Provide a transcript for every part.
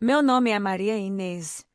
Meu nome é Maria Inês.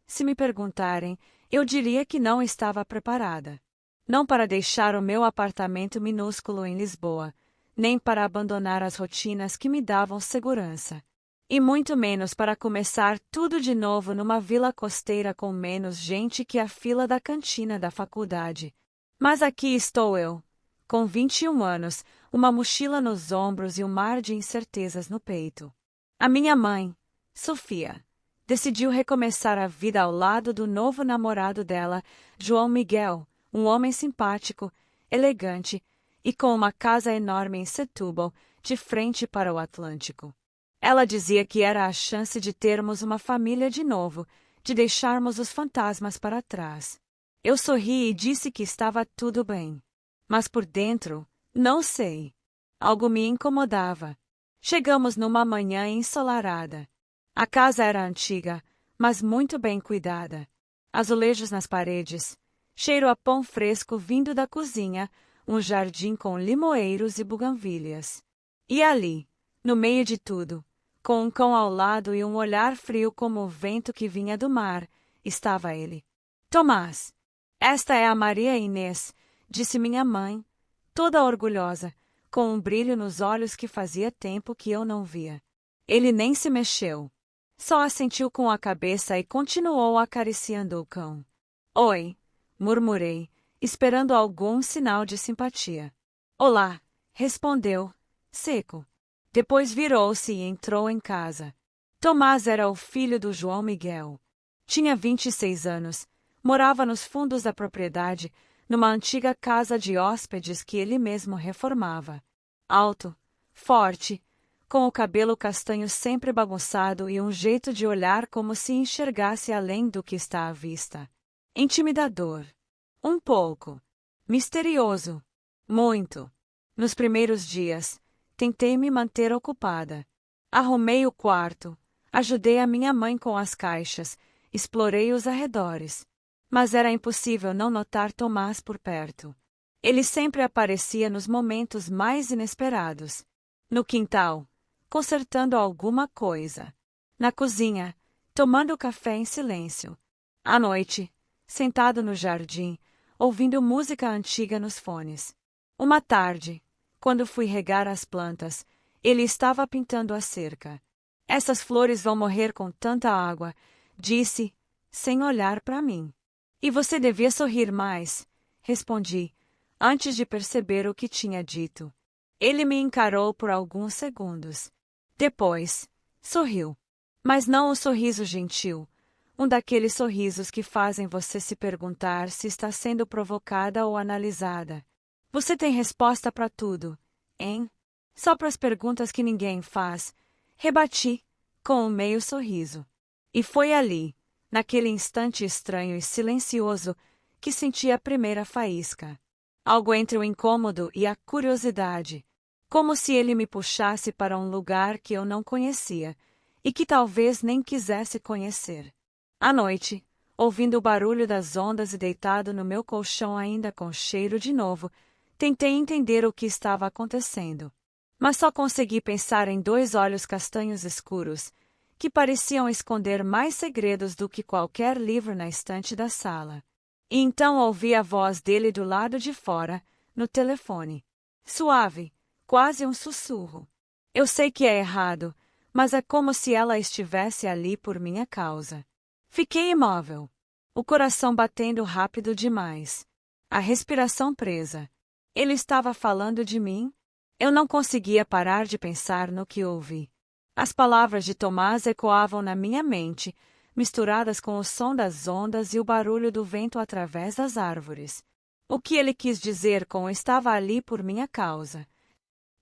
Se me perguntarem, eu diria que não estava preparada. Não para deixar o meu apartamento minúsculo em Lisboa, nem para abandonar as rotinas que me davam segurança. E muito menos para começar tudo de novo numa vila costeira com menos gente que a fila da cantina da faculdade. Mas aqui estou eu, com 21 anos, uma mochila nos ombros e um mar de incertezas no peito. A minha mãe, Sofia, decidiu recomeçar a vida ao lado do novo namorado dela, João Miguel, um homem simpático, elegante e com uma casa enorme em Setúbal, de frente para o Atlântico. Ela dizia que era a chance de termos uma família de novo, de deixarmos os fantasmas para trás. Eu sorri e disse que estava tudo bem. Mas por dentro, não sei. Algo me incomodava. Chegamos numa manhã ensolarada. A casa era antiga, mas muito bem cuidada. Azulejos nas paredes, cheiro a pão fresco vindo da cozinha, um jardim com limoeiros e buganvílias. E ali, no meio de tudo, com um cão ao lado e um olhar frio como o vento que vinha do mar, estava ele. Tomás, esta é a Maria Inês, disse minha mãe, toda orgulhosa, com um brilho nos olhos que fazia tempo que eu não via. Ele nem se mexeu. Só assentiu com a cabeça e continuou acariciando o cão. Oi, murmurei, esperando algum sinal de simpatia. Olá, respondeu, seco. Depois virou-se e entrou em casa. Tomás era o filho do João Miguel. Tinha 26 anos, morava nos fundos da propriedade, numa antiga casa de hóspedes que ele mesmo reformava. Alto, forte, com o cabelo castanho sempre bagunçado e um jeito de olhar como se enxergasse além do que está à vista. Intimidador. Um pouco. Misterioso. Muito. Nos primeiros dias, tentei me manter ocupada. Arrumei o quarto, ajudei a minha mãe com as caixas, explorei os arredores. Mas era impossível não notar Tomás por perto. Ele sempre aparecia nos momentos mais inesperados. No quintal, consertando alguma coisa. Na cozinha, tomando café em silêncio. À noite, sentado no jardim, ouvindo música antiga nos fones. Uma tarde, quando fui regar as plantas, ele estava pintando a cerca. Essas flores vão morrer com tanta água, disse, sem olhar para mim. E você devia sorrir mais, respondi, antes de perceber o que tinha dito. Ele me encarou por alguns segundos. Depois, sorriu. Mas não um sorriso gentil, um daqueles sorrisos que fazem você se perguntar se está sendo provocada ou analisada. Você tem resposta para tudo, hein? Só para as perguntas que ninguém faz, rebati, com um meio sorriso. E foi ali, naquele instante estranho e silencioso, que senti a primeira faísca. Algo entre o incômodo e a curiosidade, como se ele me puxasse para um lugar que eu não conhecia e que talvez nem quisesse conhecer. À noite, ouvindo o barulho das ondas e deitado no meu colchão ainda com cheiro de novo, tentei entender o que estava acontecendo. Mas só consegui pensar em 2 olhos castanhos escuros, que pareciam esconder mais segredos do que qualquer livro na estante da sala. E então ouvi a voz dele do lado de fora, no telefone. Suave, quase um sussurro. Eu sei que é errado, mas é como se ela estivesse ali por minha causa. Fiquei imóvel, o coração batendo rápido demais, a respiração presa. Ele estava falando de mim? Eu não conseguia parar de pensar no que ouvi. As palavras de Tomás ecoavam na minha mente, misturadas com o som das ondas e o barulho do vento através das árvores. O que ele quis dizer com estava ali por minha causa?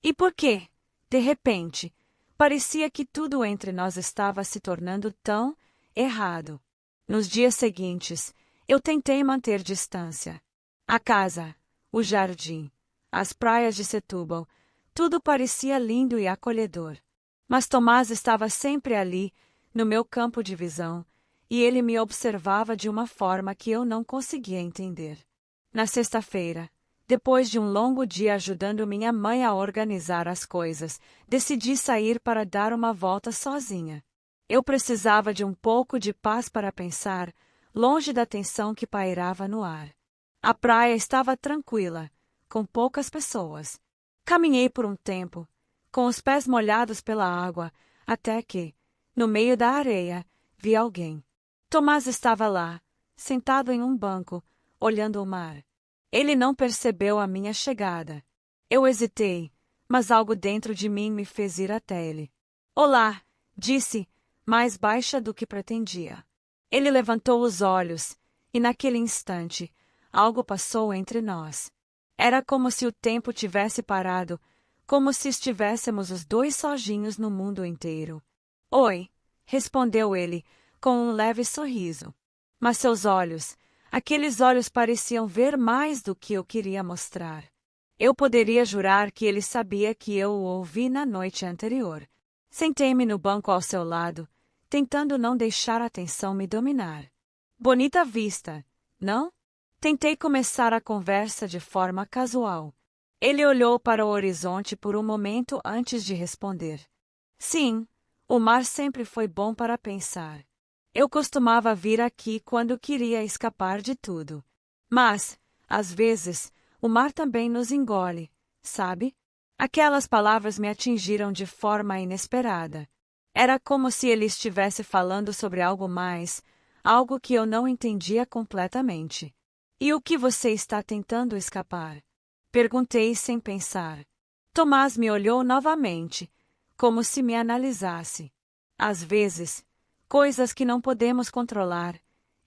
E por quê? De repente, parecia que tudo entre nós estava se tornando tão errado. Nos dias seguintes, eu tentei manter distância. A casa, o jardim, as praias de Setúbal, tudo parecia lindo e acolhedor. Mas Tomás estava sempre ali, no meu campo de visão, e ele me observava de uma forma que eu não conseguia entender. Na sexta-feira, depois de um longo dia ajudando minha mãe a organizar as coisas, decidi sair para dar uma volta sozinha. Eu precisava de um pouco de paz para pensar, longe da tensão que pairava no ar. A praia estava tranquila, com poucas pessoas. Caminhei por um tempo, com os pés molhados pela água, até que, no meio da areia, vi alguém. Tomás estava lá, sentado em um banco, olhando o mar. Ele não percebeu a minha chegada. Eu hesitei, mas algo dentro de mim me fez ir até ele. Olá, disse, mais baixa do que pretendia. Ele levantou os olhos, e naquele instante, algo passou entre nós. Era como se o tempo tivesse parado, como se estivéssemos os dois sozinhos no mundo inteiro. Oi, respondeu ele, com um leve sorriso. Mas seus olhos, aqueles olhos pareciam ver mais do que eu queria mostrar. Eu poderia jurar que ele sabia que eu o ouvi na noite anterior. Sentei-me no banco ao seu lado, tentando não deixar a tensão me dominar. Bonita vista, não? Tentei começar a conversa de forma casual. Ele olhou para o horizonte por um momento antes de responder. Sim, o mar sempre foi bom para pensar. Eu costumava vir aqui quando queria escapar de tudo. Mas, às vezes, o mar também nos engole, sabe? Aquelas palavras me atingiram de forma inesperada. Era como se ele estivesse falando sobre algo mais, algo que eu não entendia completamente. E o que você está tentando escapar? Perguntei sem pensar. Tomás me olhou novamente, como se me analisasse. Às vezes, coisas que não podemos controlar,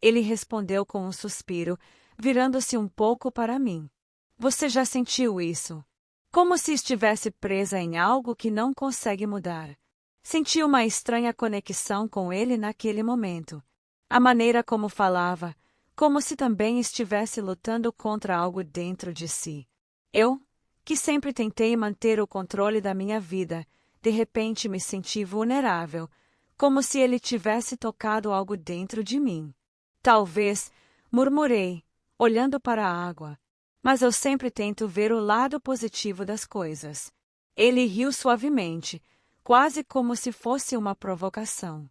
ele respondeu com um suspiro, virando-se um pouco para mim. Você já sentiu isso? Como se estivesse presa em algo que não consegue mudar. Senti uma estranha conexão com ele naquele momento. A maneira como falava, como se também estivesse lutando contra algo dentro de si. Eu, que sempre tentei manter o controle da minha vida, de repente me senti vulnerável, como se ele tivesse tocado algo dentro de mim. Talvez, murmurei, olhando para a água. Mas eu sempre tento ver o lado positivo das coisas. Ele riu suavemente, quase como se fosse uma provocação.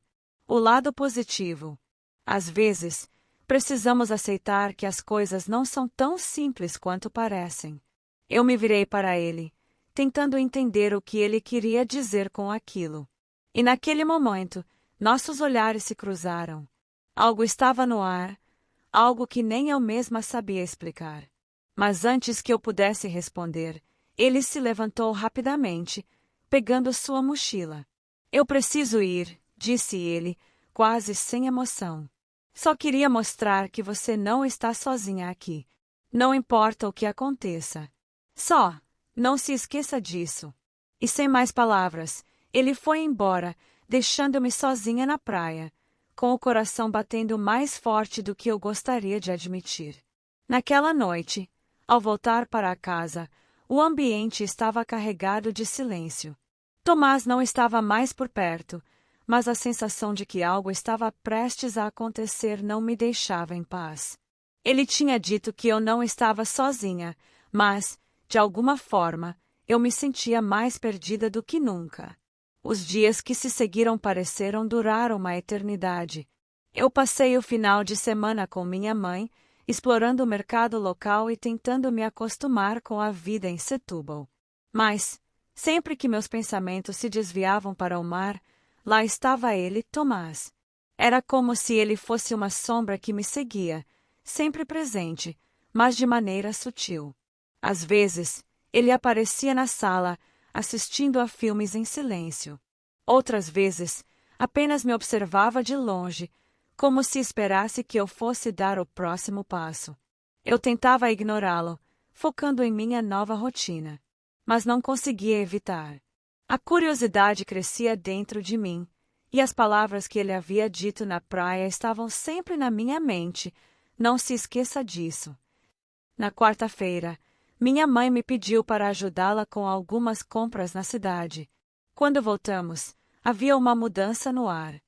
O lado positivo. Às vezes, precisamos aceitar que as coisas não são tão simples quanto parecem. Eu me virei para ele, tentando entender o que ele queria dizer com aquilo. E naquele momento, nossos olhares se cruzaram. Algo estava no ar, algo que nem eu mesma sabia explicar. Mas antes que eu pudesse responder, ele se levantou rapidamente, pegando sua mochila. Eu preciso ir, disse ele, quase sem emoção. Só queria mostrar que você não está sozinha aqui. Não importa o que aconteça. Só, não se esqueça disso. E sem mais palavras, ele foi embora, deixando-me sozinha na praia, com o coração batendo mais forte do que eu gostaria de admitir. Naquela noite, ao voltar para casa, o ambiente estava carregado de silêncio. Tomás não estava mais por perto, mas a sensação de que algo estava prestes a acontecer não me deixava em paz. Ele tinha dito que eu não estava sozinha, mas, de alguma forma, eu me sentia mais perdida do que nunca. Os dias que se seguiram pareceram durar uma eternidade. Eu passei o final de semana com minha mãe, explorando o mercado local e tentando me acostumar com a vida em Setúbal. Mas, sempre que meus pensamentos se desviavam para o mar, lá estava ele, Tomás. Era como se ele fosse uma sombra que me seguia, sempre presente, mas de maneira sutil. Às vezes, ele aparecia na sala, assistindo a filmes em silêncio. Outras vezes, apenas me observava de longe, como se esperasse que eu fosse dar o próximo passo. Eu tentava ignorá-lo, focando em minha nova rotina, mas não conseguia evitar. A curiosidade crescia dentro de mim, e as palavras que ele havia dito na praia estavam sempre na minha mente. Não se esqueça disso. Na quarta-feira, minha mãe me pediu para ajudá-la com algumas compras na cidade. Quando voltamos, havia uma mudança no ar.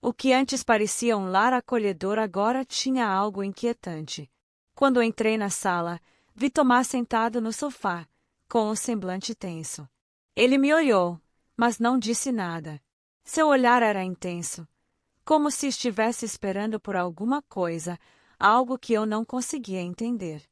O que antes parecia um lar acolhedor agora tinha algo inquietante. Quando entrei na sala, vi Tomás sentado no sofá, com um semblante tenso. Ele me olhou, mas não disse nada. Seu olhar era intenso, como se estivesse esperando por alguma coisa, algo que eu não conseguia entender.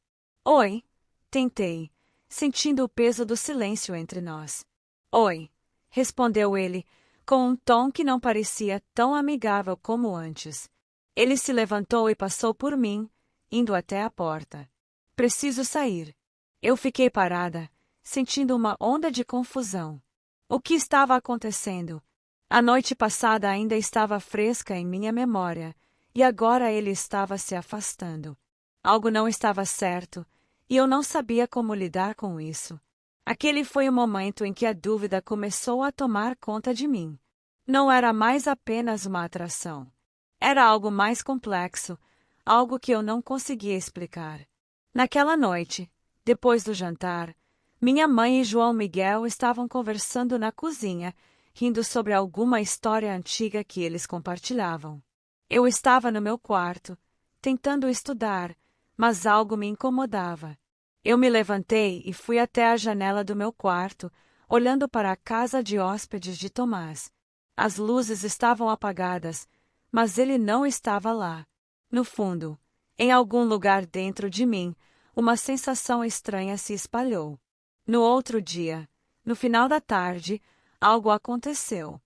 Oi, tentei, sentindo o peso do silêncio entre nós. Oi, respondeu ele, com um tom que não parecia tão amigável como antes. Ele se levantou e passou por mim, indo até a porta. Preciso sair. Eu fiquei parada, sentindo uma onda de confusão. O que estava acontecendo? A noite passada ainda estava fresca em minha memória, e agora ele estava se afastando. Algo não estava certo, e eu não sabia como lidar com isso. Aquele foi o momento em que a dúvida começou a tomar conta de mim. Não era mais apenas uma atração. Era algo mais complexo, algo que eu não conseguia explicar. Naquela noite, depois do jantar, minha mãe e João Miguel estavam conversando na cozinha, rindo sobre alguma história antiga que eles compartilhavam. Eu estava no meu quarto, tentando estudar, mas algo me incomodava. Eu me levantei e fui até a janela do meu quarto, olhando para a casa de hóspedes de Tomás. As luzes estavam apagadas, mas ele não estava lá. No fundo, em algum lugar dentro de mim, uma sensação estranha se espalhou. No outro dia, no final da tarde, algo aconteceu.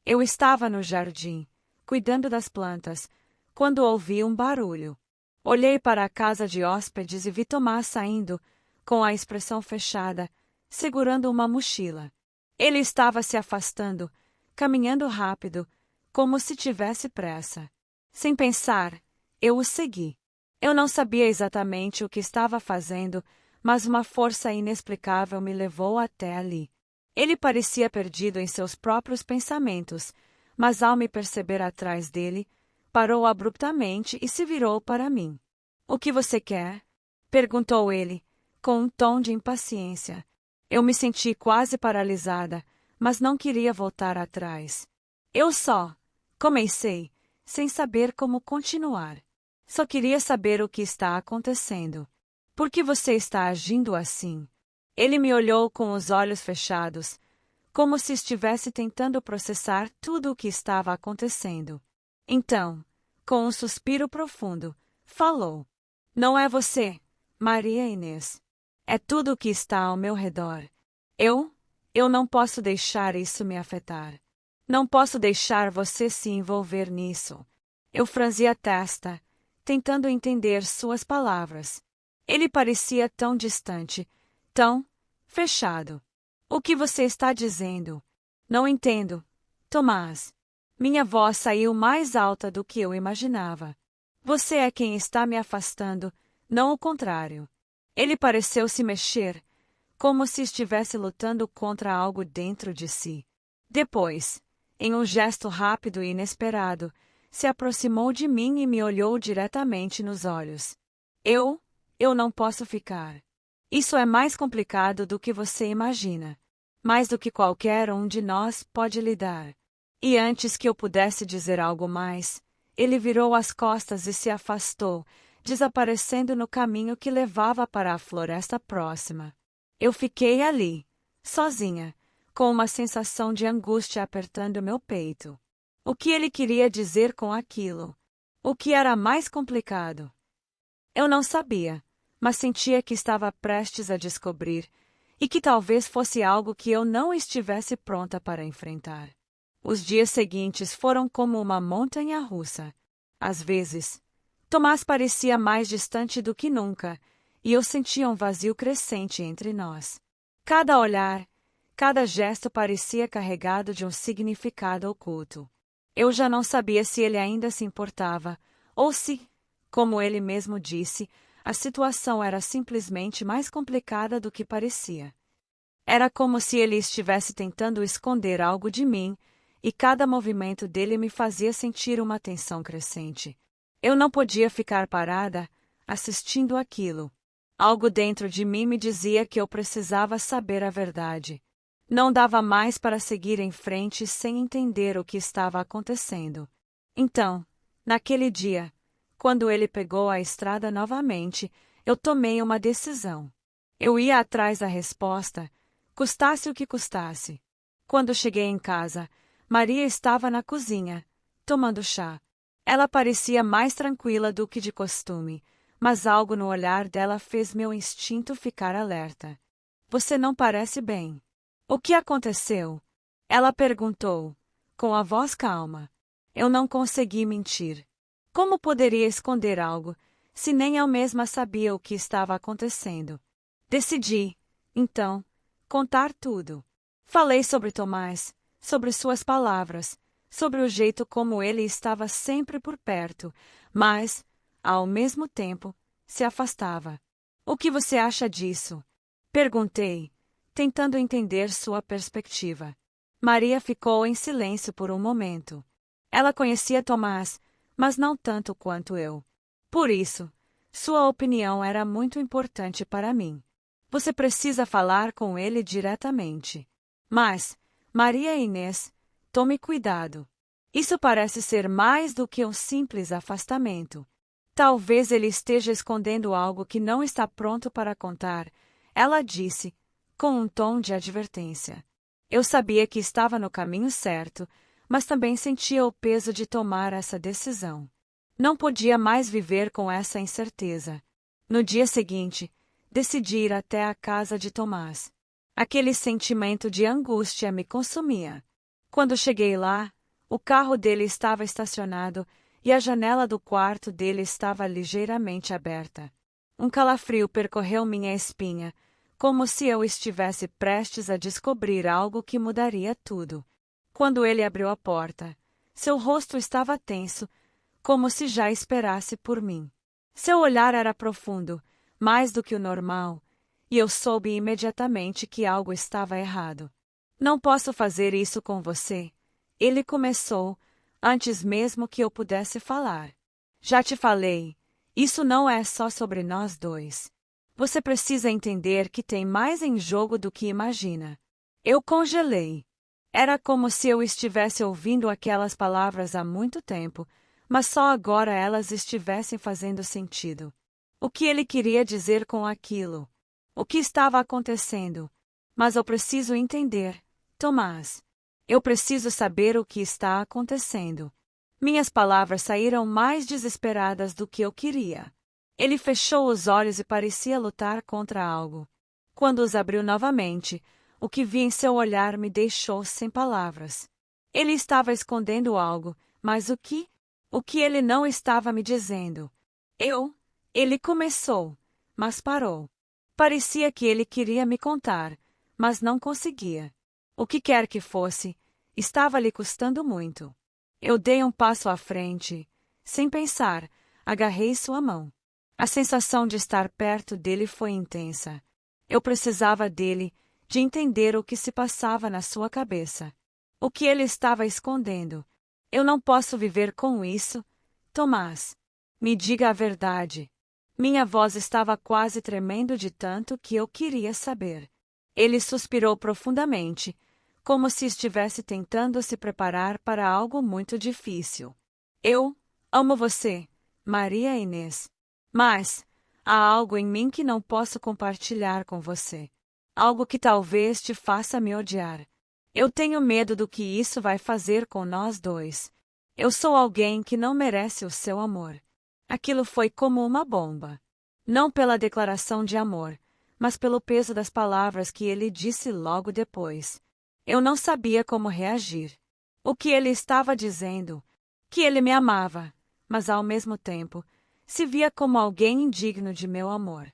Eu estava no jardim, cuidando das plantas, quando ouvi um barulho. Olhei para a casa de hóspedes e vi Tomás saindo, com a expressão fechada, segurando uma mochila. Ele estava se afastando, caminhando rápido, como se tivesse pressa. Sem pensar, eu o segui. Eu não sabia exatamente o que estava fazendo, mas uma força inexplicável me levou até ali. Ele parecia perdido em seus próprios pensamentos, mas ao me perceber atrás dele, parou abruptamente e se virou para mim. O que você quer? Perguntou ele, com um tom de impaciência. Eu me senti quase paralisada, mas não queria voltar atrás. Comecei, sem saber como continuar. Só queria saber o que está acontecendo. Por que você está agindo assim? Ele me olhou com os olhos fechados, como se estivesse tentando processar tudo o que estava acontecendo. Então, com um suspiro profundo, falou: Não é você, Maria Inês. É tudo o que está ao meu redor. Eu não posso deixar isso me afetar. Não posso deixar você se envolver nisso. Eu franzi a testa, tentando entender suas palavras. Ele parecia tão distante, tão fechado. O que você está dizendo? Não entendo, Tomás. Minha voz saiu mais alta do que eu imaginava. Você é quem está me afastando, não o contrário. Ele pareceu se mexer, como se estivesse lutando contra algo dentro de si. Depois, em um gesto rápido e inesperado, se aproximou de mim e me olhou diretamente nos olhos. Eu não posso ficar. Isso é mais complicado do que você imagina. Mais do que qualquer um de nós pode lidar. E antes que eu pudesse dizer algo mais, ele virou as costas e se afastou, desaparecendo no caminho que levava para a floresta próxima. Eu fiquei ali, sozinha, com uma sensação de angústia apertando meu peito. O que ele queria dizer com aquilo? O que era mais complicado? Eu não sabia, mas sentia que estava prestes a descobrir, e que talvez fosse algo que eu não estivesse pronta para enfrentar. Os dias seguintes foram como uma montanha-russa. Às vezes, Tomás parecia mais distante do que nunca, e eu sentia um vazio crescente entre nós. Cada olhar, cada gesto parecia carregado de um significado oculto. Eu já não sabia se ele ainda se importava, ou se, como ele mesmo disse, a situação era simplesmente mais complicada do que parecia. Era como se ele estivesse tentando esconder algo de mim, e cada movimento dele me fazia sentir uma tensão crescente. Eu não podia ficar parada, assistindo aquilo. Algo dentro de mim me dizia que eu precisava saber a verdade. Não dava mais para seguir em frente sem entender o que estava acontecendo. Então, naquele dia, quando ele pegou a estrada novamente, eu tomei uma decisão. Eu ia atrás da resposta, custasse o que custasse. Quando cheguei em casa, Maria estava na cozinha, tomando chá. Ela parecia mais tranquila do que de costume, mas algo no olhar dela fez meu instinto ficar alerta. Você não parece bem. O que aconteceu? Ela perguntou, com a voz calma. Eu não consegui mentir. Como poderia esconder algo, se nem eu mesma sabia o que estava acontecendo? Decidi, então, contar tudo. Falei sobre Tomás, sobre suas palavras, sobre o jeito como ele estava sempre por perto, mas, ao mesmo tempo, se afastava. O que você acha disso? Perguntei, tentando entender sua perspectiva. Maria ficou em silêncio por um momento. Ela conhecia Tomás, mas não tanto quanto eu. Por isso, sua opinião era muito importante para mim. Você precisa falar com ele diretamente. Mas, Maria Inês, tome cuidado. Isso parece ser mais do que um simples afastamento. Talvez ele esteja escondendo algo que não está pronto para contar, ela disse, com um tom de advertência. Eu sabia que estava no caminho certo, mas também sentia o peso de tomar essa decisão. Não podia mais viver com essa incerteza. No dia seguinte, decidi ir até a casa de Tomás. Aquele sentimento de angústia me consumia. Quando cheguei lá, o carro dele estava estacionado e a janela do quarto dele estava ligeiramente aberta. Um calafrio percorreu minha espinha, como se eu estivesse prestes a descobrir algo que mudaria tudo. Quando ele abriu a porta, seu rosto estava tenso, como se já esperasse por mim. Seu olhar era profundo, mais do que o normal, e eu soube imediatamente que algo estava errado. Não posso fazer isso com você, ele começou, antes mesmo que eu pudesse falar. Já te falei, isso não é só sobre nós dois. Você precisa entender que tem mais em jogo do que imagina. Eu congelei. Era como se eu estivesse ouvindo aquelas palavras há muito tempo, mas só agora elas estivessem fazendo sentido. O que ele queria dizer com aquilo? O que estava acontecendo? Mas eu preciso entender, Tomás. Eu preciso saber o que está acontecendo. Minhas palavras saíram mais desesperadas do que eu queria. Ele fechou os olhos e parecia lutar contra algo. Quando os abriu novamente, o que vi em seu olhar me deixou sem palavras. Ele estava escondendo algo, mas o que? O que ele não estava me dizendo? Ele começou, mas parou. Parecia que ele queria me contar, mas não conseguia. O que quer que fosse, estava lhe custando muito. Eu dei um passo à frente. Sem pensar, agarrei sua mão. A sensação de estar perto dele foi intensa. Eu precisava dele, de entender o que se passava na sua cabeça. O que ele estava escondendo. Eu não posso viver com isso, Tomás. Me diga a verdade. Minha voz estava quase tremendo de tanto que eu queria saber. Ele suspirou profundamente, como se estivesse tentando se preparar para algo muito difícil. Eu amo você, Maria Inês. Mas há algo em mim que não posso compartilhar com você. Algo que talvez te faça me odiar. Eu tenho medo do que isso vai fazer com nós dois. Eu sou alguém que não merece o seu amor. Aquilo foi como uma bomba. Não pela declaração de amor, mas pelo peso das palavras que ele disse logo depois. Eu não sabia como reagir. O que ele estava dizendo? Que ele me amava, mas ao mesmo tempo, se via como alguém indigno de meu amor.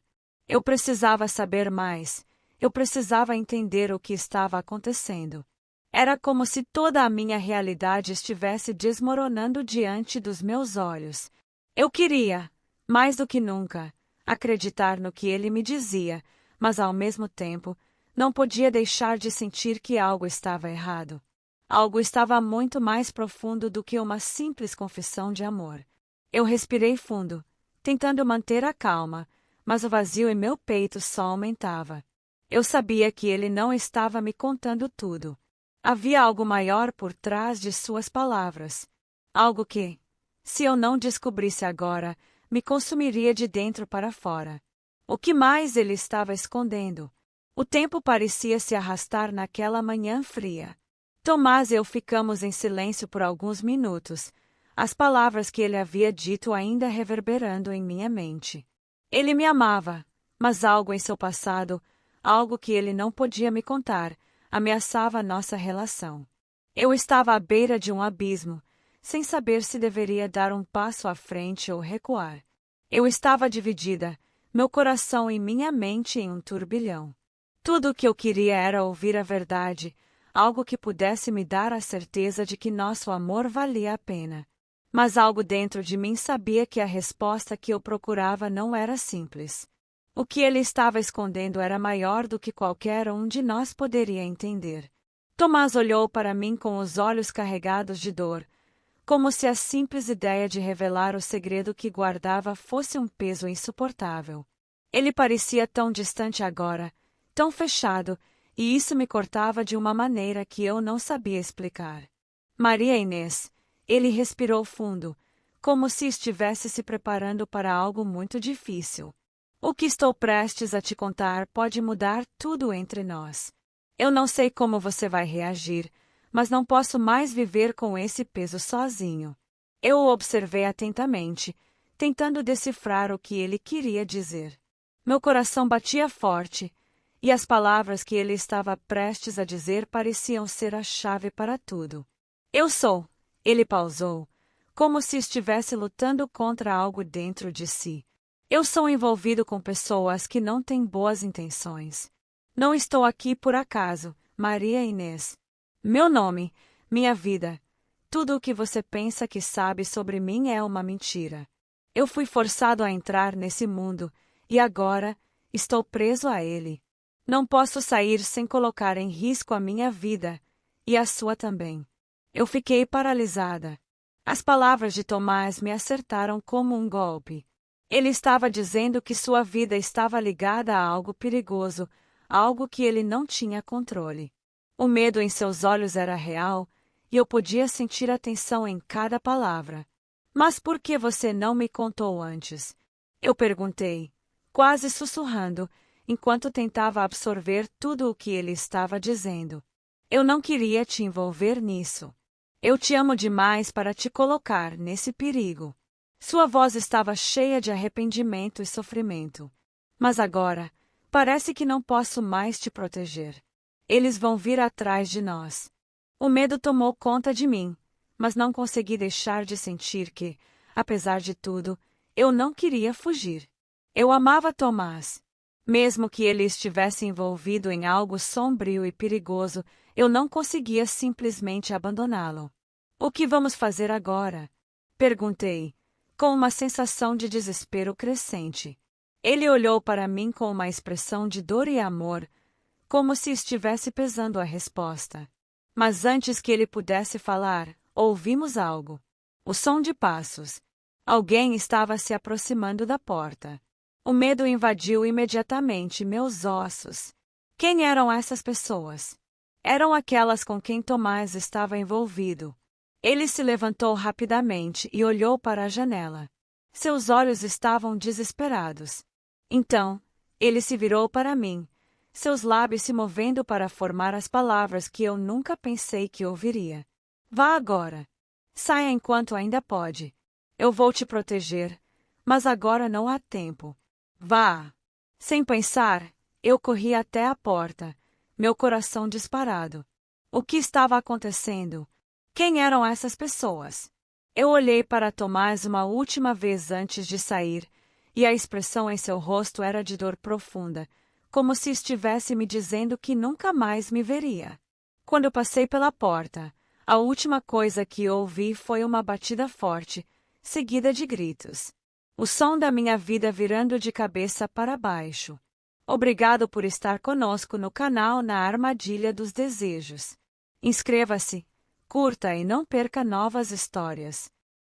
Eu precisava saber mais. Eu precisava entender o que estava acontecendo. Era como se toda a minha realidade estivesse desmoronando diante dos meus olhos. Eu queria, mais do que nunca, acreditar no que ele me dizia, mas ao mesmo tempo, não podia deixar de sentir que algo estava errado. Algo estava muito mais profundo do que uma simples confissão de amor. Eu respirei fundo, tentando manter a calma, mas o vazio em meu peito só aumentava. Eu sabia que ele não estava me contando tudo. Havia algo maior por trás de suas palavras. Algo que, se eu não descobrisse agora, me consumiria de dentro para fora. O que mais ele estava escondendo? O tempo parecia se arrastar naquela manhã fria. Tomás e eu ficamos em silêncio por alguns minutos, as palavras que ele havia dito ainda reverberando em minha mente. Ele me amava, mas algo em seu passado, algo que ele não podia me contar, ameaçava nossa relação. Eu estava à beira de um abismo, sem saber se deveria dar um passo à frente ou recuar. Eu estava dividida, meu coração e minha mente em um turbilhão. Tudo o que eu queria era ouvir a verdade, algo que pudesse me dar a certeza de que nosso amor valia a pena. Mas algo dentro de mim sabia que a resposta que eu procurava não era simples. O que ele estava escondendo era maior do que qualquer um de nós poderia entender. Tomás olhou para mim com os olhos carregados de dor, como se a simples ideia de revelar o segredo que guardava fosse um peso insuportável. Ele parecia tão distante agora, tão fechado, e isso me cortava de uma maneira que eu não sabia explicar. Maria Inês, ele respirou fundo, como se estivesse se preparando para algo muito difícil. O que estou prestes a te contar pode mudar tudo entre nós. Eu não sei como você vai reagir, mas não posso mais viver com esse peso sozinho. Eu o observei atentamente, tentando decifrar o que ele queria dizer. Meu coração batia forte, e as palavras que ele estava prestes a dizer pareciam ser a chave para tudo. Eu sou, ele pausou, como se estivesse lutando contra algo dentro de si. Eu sou envolvido com pessoas que não têm boas intenções. Não estou aqui por acaso, Maria Inês. Meu nome, minha vida, tudo o que você pensa que sabe sobre mim é uma mentira. Eu fui forçado a entrar nesse mundo, e agora estou preso a ele. Não posso sair sem colocar em risco a minha vida, e a sua também. Eu fiquei paralisada. As palavras de Tomás me acertaram como um golpe. Ele estava dizendo que sua vida estava ligada a algo perigoso, algo que ele não tinha controle. O medo em seus olhos era real, e eu podia sentir a tensão em cada palavra. Mas por que você não me contou antes? Eu perguntei, quase sussurrando, enquanto tentava absorver tudo o que ele estava dizendo. Eu não queria te envolver nisso. Eu te amo demais para te colocar nesse perigo. Sua voz estava cheia de arrependimento e sofrimento. Mas agora, parece que não posso mais te proteger. Eles vão vir atrás de nós. O medo tomou conta de mim, mas não consegui deixar de sentir que, apesar de tudo, eu não queria fugir. Eu amava Tomás. Mesmo que ele estivesse envolvido em algo sombrio e perigoso, eu não conseguia simplesmente abandoná-lo. O que vamos fazer agora? Perguntei, com uma sensação de desespero crescente. Ele olhou para mim com uma expressão de dor e amor, como se estivesse pesando a resposta. Mas antes que ele pudesse falar, ouvimos algo. O som de passos. Alguém estava se aproximando da porta. O medo invadiu imediatamente meus ossos. Quem eram essas pessoas? Eram aquelas com quem Tomás estava envolvido. Ele se levantou rapidamente e olhou para a janela. Seus olhos estavam desesperados. Então, ele se virou para mim, seus lábios se movendo para formar as palavras que eu nunca pensei que ouviria. Vá agora. Saia enquanto ainda pode. Eu vou te proteger, mas agora não há tempo. Vá. Sem pensar, eu corri até a porta, meu coração disparado. O que estava acontecendo? Quem eram essas pessoas? Eu olhei para Tomás uma última vez antes de sair, e a expressão em seu rosto era de dor profunda, como se estivesse me dizendo que nunca mais me veria. Quando passei pela porta, a última coisa que ouvi foi uma batida forte, seguida de gritos. O som da minha vida virando de cabeça para baixo. Obrigado por estar conosco no canal Na Armadilha dos Desejos. Inscreva-se, curta e não perca novas histórias.